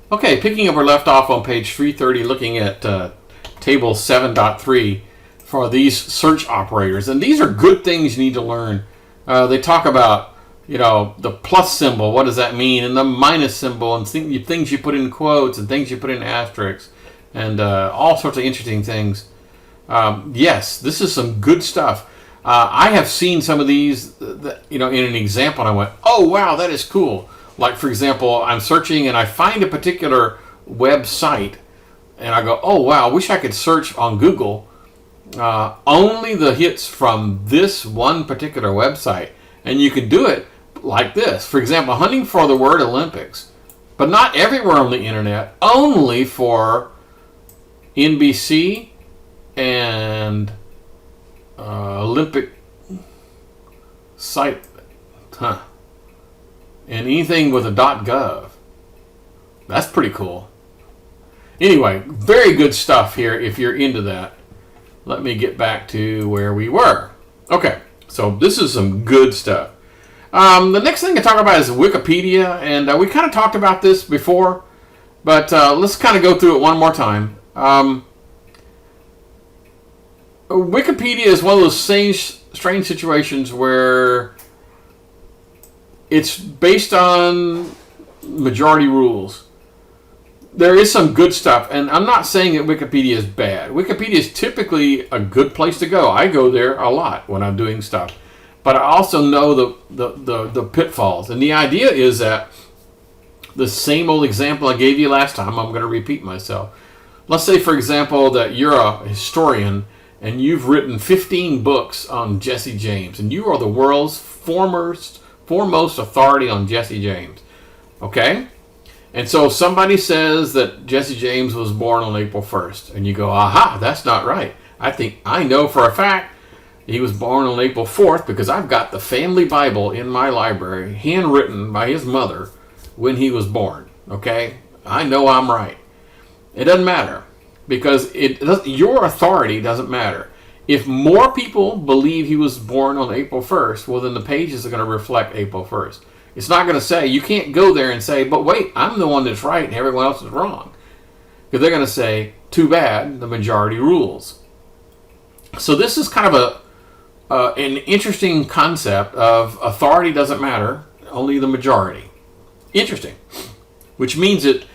Okay, picking up where we left off on page 330, looking at table 7.3 for these search operators. And these are good things you need to learn. They talk about, the plus symbol, what does that mean? And the minus symbol, and things you put in quotes and things you put in asterisks, and all sorts of interesting things. Yes, this is some good stuff. I have seen some of these, in an example, and I went, oh, wow, that is cool. Like, for example, I'm searching and I find a particular website, and I go, oh, wow, I wish I could search on Google only the hits from this one particular website. And you can do it like this. For example, hunting for the word Olympics, but not everywhere on the internet, only for NBC and Olympic site, and anything with a .gov. That's pretty cool. Anyway, very good stuff here if you're into that. Let me get back to where we were. Okay, so this is some good stuff. The next thing to talk about is Wikipedia, and we kind of talked about this before, but let's kind of go through it one more time. Wikipedia is one of those strange situations where it's based on majority rules. There is some good stuff, and I'm not saying that Wikipedia is bad. Wikipedia is typically a good place to go. I go there a lot when I'm doing stuff, but I also know the pitfalls. And the idea is that the same old example I gave you last time, I'm going to repeat myself. Let's say, for example, that you're a historian and you've written 15 books on Jesse James, and you are the world's foremost authority on Jesse James. Okay? And so somebody says that Jesse James was born on April 1st, and you go, aha, that's not right. I know for a fact he was born on April 4th because I've got the family Bible in my library, handwritten by his mother when he was born. Okay? I know I'm right. It doesn't matter, because your authority doesn't matter. If more people believe he was born on April 1st, well, then the pages are going to reflect April 1st. It's not going to say, you can't go there and say, but wait, I'm the one that's right and everyone else is wrong. Because they're going to say, too bad, the majority rules. So this is kind of an interesting concept of authority doesn't matter, only the majority. Interesting. Which means it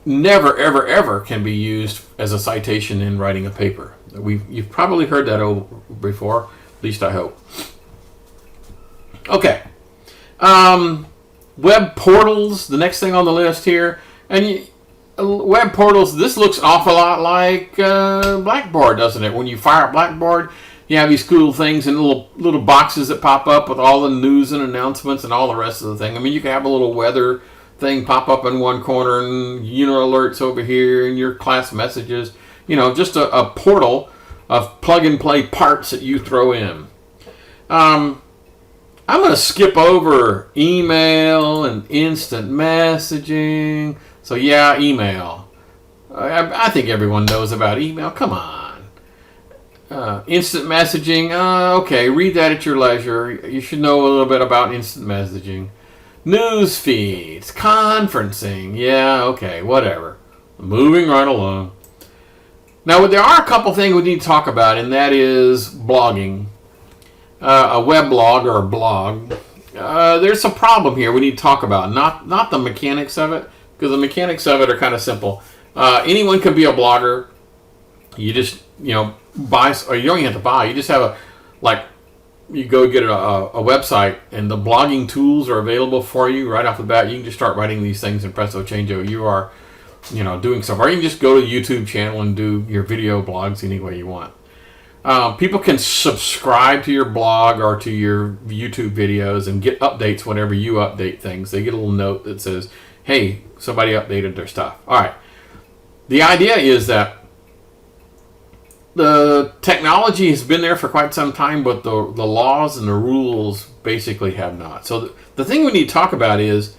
never, ever, ever can be used as a citation in writing a paper. You've probably heard that before, at least I hope. Okay. Web portals, the next thing on the list here. And web portals, this looks an awful lot like Blackboard, doesn't it? When you fire up Blackboard, you have these cool things and little boxes that pop up with all the news and announcements and all the rest of the thing. I mean, you can have a little weather thing pop up in one corner and alerts over here and your class messages. Just a portal of plug-and-play parts that you throw in. I'm going to skip over email and instant messaging. So yeah, email. I think everyone knows about email. Come on. Instant messaging. Okay, read that at your leisure. You should know a little bit about instant messaging. News feeds. Conferencing. Yeah, okay, whatever. Moving right along. Now, there are a couple things we need to talk about, and that is blogging. A web blog or a blog. There's a problem here we need to talk about. Not the mechanics of it, because the mechanics of it are kind of simple. Anyone can be a blogger. You just, buy, or you don't even have to buy. You just have you go get a website, and the blogging tools are available for you right off the bat. You can just start writing these things in Presto Changeo. You are, doing stuff. Or you can just go to the YouTube channel and do your video blogs any way you want. People can subscribe to your blog or to your YouTube videos and get updates whenever you update things. They get a little note that says, hey, somebody updated their stuff. All right. The idea is that the technology has been there for quite some time, but the laws and the rules basically have not. So the thing we need to talk about is,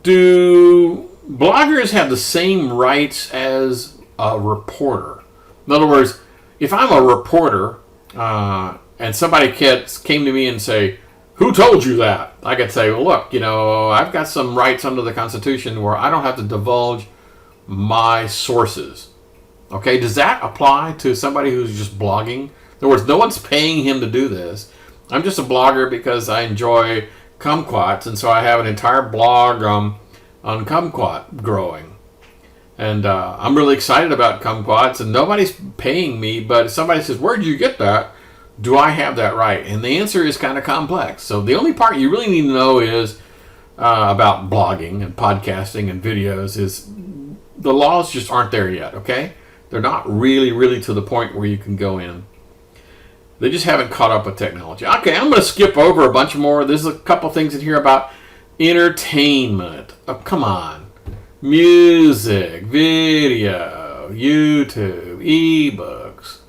do bloggers have the same rights as a reporter? In other words, if I'm a reporter and somebody came to me and say, Who told you that? I could say, well, look, I've got some rights under the Constitution where I don't have to divulge my sources. Okay, does that apply to somebody who's just blogging? In other words, no one's paying him to do this. I'm just a blogger because I enjoy kumquats, and so I have an entire blog on kumquat growing. And I'm really excited about kumquats, and nobody's paying me, but if somebody says, where'd you get that? Do I have that right? And the answer is kind of complex. So the only part you really need to know is about blogging and podcasting and videos is the laws just aren't there yet, okay? They're not really to the point where you can go in. They just haven't caught up with technology. Okay, I'm going to skip over a bunch more. There's a couple things in here about entertainment. Oh, come on. Music, video, YouTube, ebooks,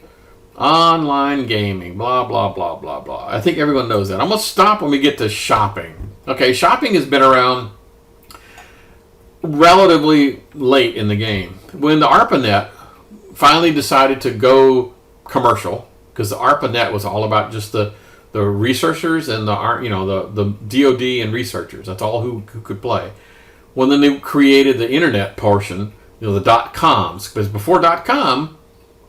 online gaming, blah, blah, blah, blah, blah. I think everyone knows that. I'm going to stop when we get to shopping. Okay, shopping has been around relatively late in the game. When the ARPANET finally decided to go commercial, because the ARPANET was all about just the researchers and the DoD and researchers. That's all who could play. Well, then they created the internet portion, the .coms, because before .com,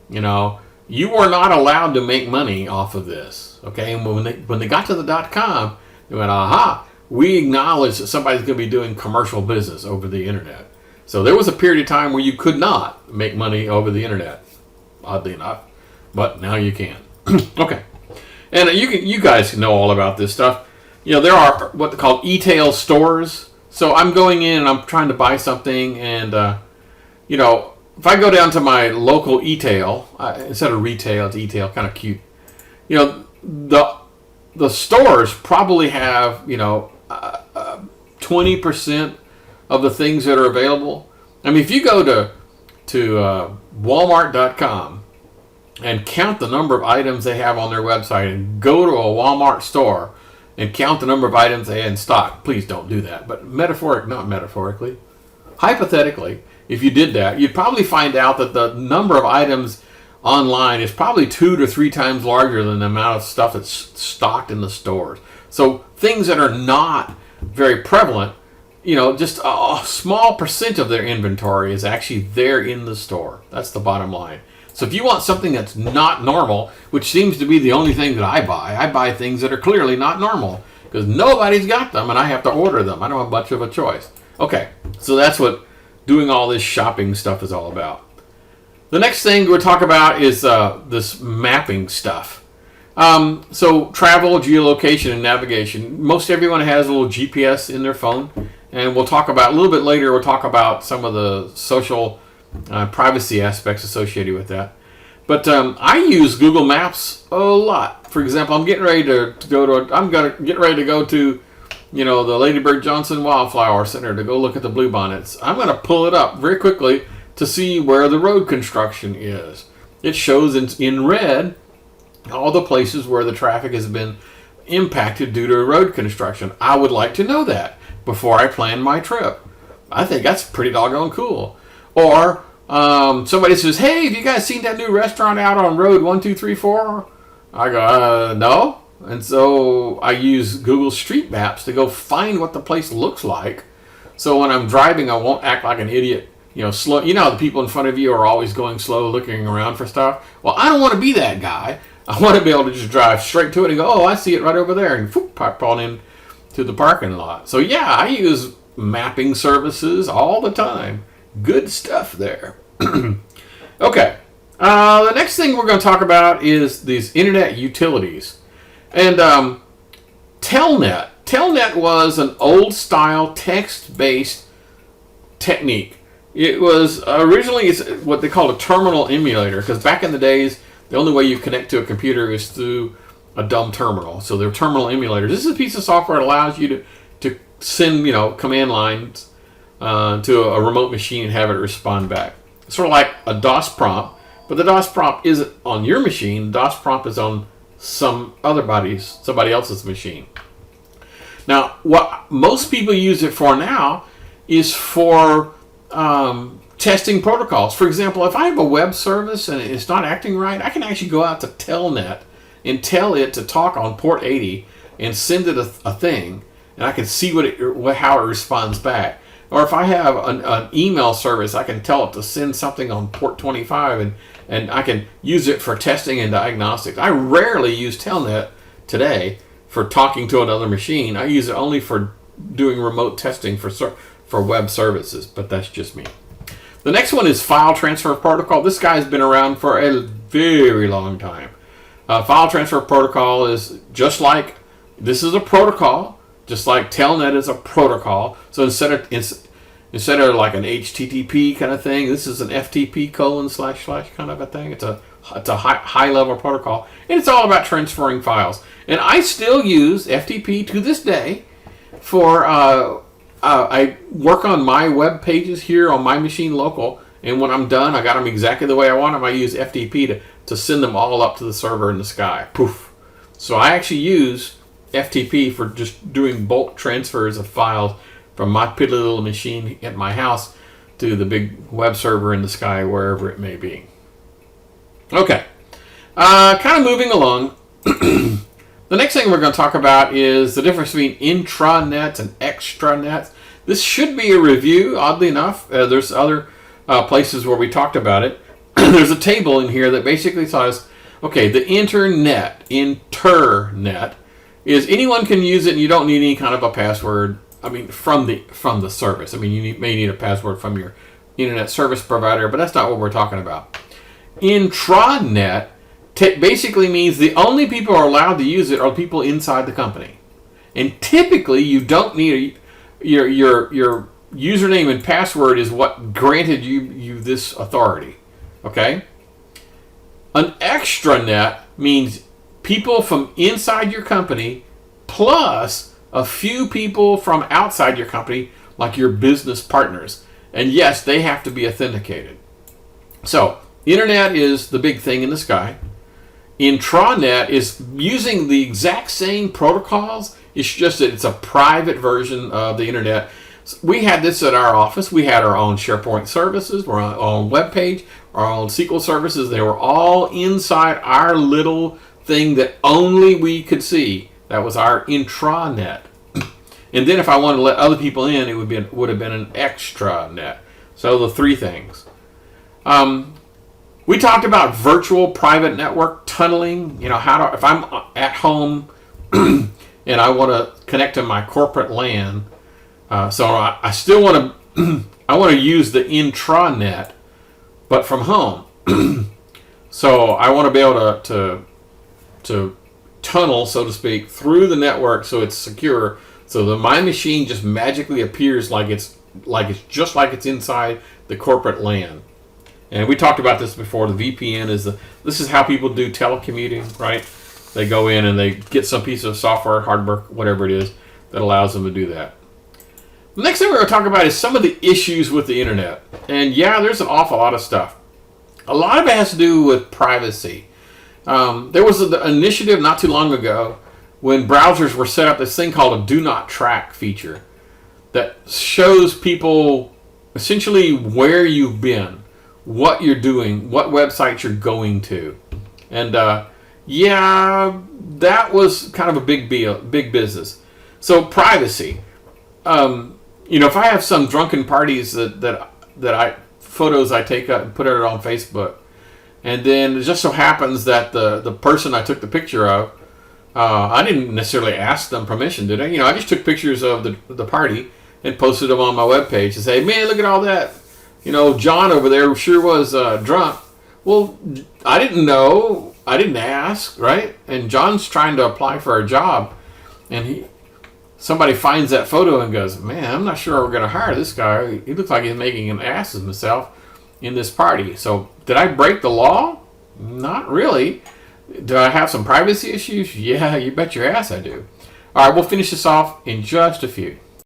you were not allowed to make money off of this. Okay, and when they got to the .com, they went, aha, we acknowledge that somebody's going to be doing commercial business over the internet. So there was a period of time where you could not make money over the internet, oddly enough, but now you can. Okay, and you guys know all about this stuff. There are what they call e-tail stores. So I'm going in and I'm trying to buy something, and if I go down to my local e-tail, instead of retail, it's e-tail, kind of cute. The stores probably have 20% of the things that are available. I mean, if you go to Walmart.com and count the number of items they have on their website, and go to a Walmart store and count the number of items they had in stock. Please don't do that. But hypothetically, if you did that, you'd probably find out that the number of items online is probably 2 to 3 times larger than the amount of stuff that's stocked in the stores. So things that are not very prevalent, just a small percent of their inventory is actually there in the store. That's the bottom line. So if you want something that's not normal, which seems to be the only thing that I buy things that are clearly not normal because nobody's got them and I have to order them. I don't have much of a choice. Okay, so that's what doing all this shopping stuff is all about. The next thing we'll talk about is this mapping stuff. So travel, geolocation, and navigation. Most everyone has a little GPS in their phone, and we'll talk about a little bit later. We'll talk about some of the social privacy aspects associated with that. But I use Google Maps a lot. For example, I'm getting ready to go to the Lady Bird Johnson Wildflower Center to go look at the bluebonnets. I'm going to pull it up very quickly to see where the road construction is. It shows in red all the places where the traffic has been impacted due to road construction. I would like to know that before I plan my trip. I think that's pretty doggone cool. Or somebody says, hey, have you guys seen that new restaurant out on road 1234? I go, no. And so I use Google Street Maps to go find what the place looks like. So when I'm driving, I won't act like an idiot, slow. The people in front of you are always going slow, looking around for stuff. Well, I don't want to be that guy. I want to be able to just drive straight to it and go, oh, I see it right over there, and pop on in to the parking lot. So yeah, I use mapping services all the time. Good stuff there. Okay. The next thing we're going to talk about is these internet utilities. And Telnet. Telnet was an old-style text-based technique. It was originally what they called a terminal emulator, because back in the days, the only way you connect to a computer is through a dumb terminal. So they're terminal emulators. This is a piece of software that allows you to send command lines to a remote machine and have it respond back. Sort of like a DOS prompt, but the DOS prompt isn't on your machine. The DOS prompt is on somebody else's machine. Now, what most people use it for now is for testing protocols. For example, if I have a web service and it's not acting right, I can actually go out to Telnet and tell it to talk on port 80 and send it a thing, and I can see how it responds back. Or if I have an email service, I can tell it to send something on port 25, and I can use it for testing and diagnostics. I rarely use Telnet today for talking to another machine. I use it only for doing remote testing for web services, but that's just me. The next one is file transfer protocol. This guy's been around for a very long time. File transfer protocol is just like, this is a protocol, just like Telnet is a protocol. So instead of like an HTTP kind of thing, this is an FTP : / kind of a thing. It's a high level protocol, and it's all about transferring files. And I still use FTP to this day for I work on my web pages here on my machine local, and when I'm done, I got them exactly the way I want them. I use FTP to send them all up to the server in the sky. Poof. So I actually use FTP for just doing bulk transfers of files from my piddly little machine at my house to the big web server in the sky, wherever it may be. Okay, kind of moving along. The next thing we're going to talk about is the difference between intranets and extranets. This should be a review, oddly enough. There's other places where we talked about it. There's a table in here that basically says, okay, the internet is anyone can use it, and you don't need any kind of a password. I mean, from the service. I mean, you may need a password from your internet service provider, but that's not what we're talking about. Intranet basically means the only people who are allowed to use it are people inside the company, and typically you don't need your username and password is what granted you this authority. Okay. An extranet means people from inside your company plus a few people from outside your company, like your business partners. And yes, they have to be authenticated. So, internet is the big thing in the sky. Intranet is using the exact same protocols. It's just that it's a private version of the internet. We had this at our office. We had our own SharePoint services, our own web page, our own SQL services. They were all inside our little thing that only we could see. That was our intranet. And then if I wanted to let other people in, it would have been an extranet. So the three things. We talked about virtual private network tunneling. You know, if I'm at home and I want to connect to my corporate LAN, so I still want to I want to use the intranet, but from home. So I want to be able to tunnel, so to speak, through the network so it's secure, so that my machine just magically appears like it's inside the corporate LAN. And we talked about this before. The VPN this is how people do telecommuting, right? They go in and they get some piece of software, hardware, whatever it is, that allows them to do that. The next thing we're going to talk about is some of the issues with the internet. And yeah, there's an awful lot of stuff. A lot of it has to do with privacy. There was an initiative not too long ago when browsers were set up this thing called a do not track feature that shows people essentially where you've been, what you're doing, what websites you're going to. And yeah, that was kind of a big business. So privacy. If I have some drunken parties that photos I take up and put it on Facebook, and then it just so happens that the person I took the picture of, I didn't necessarily ask them permission, did I? I just took pictures of the party and posted them on my webpage and say, man, look at all that. John over there sure was drunk. Well, I didn't know. I didn't ask, right? And John's trying to apply for a job, and somebody finds that photo and goes, man, I'm not sure we're going to hire this guy. He looks like he's making an ass of himself in this party. So did I break the law? Not really. Do I have some privacy issues? Yeah, you bet your ass I do. All right, we'll finish this off in just a few.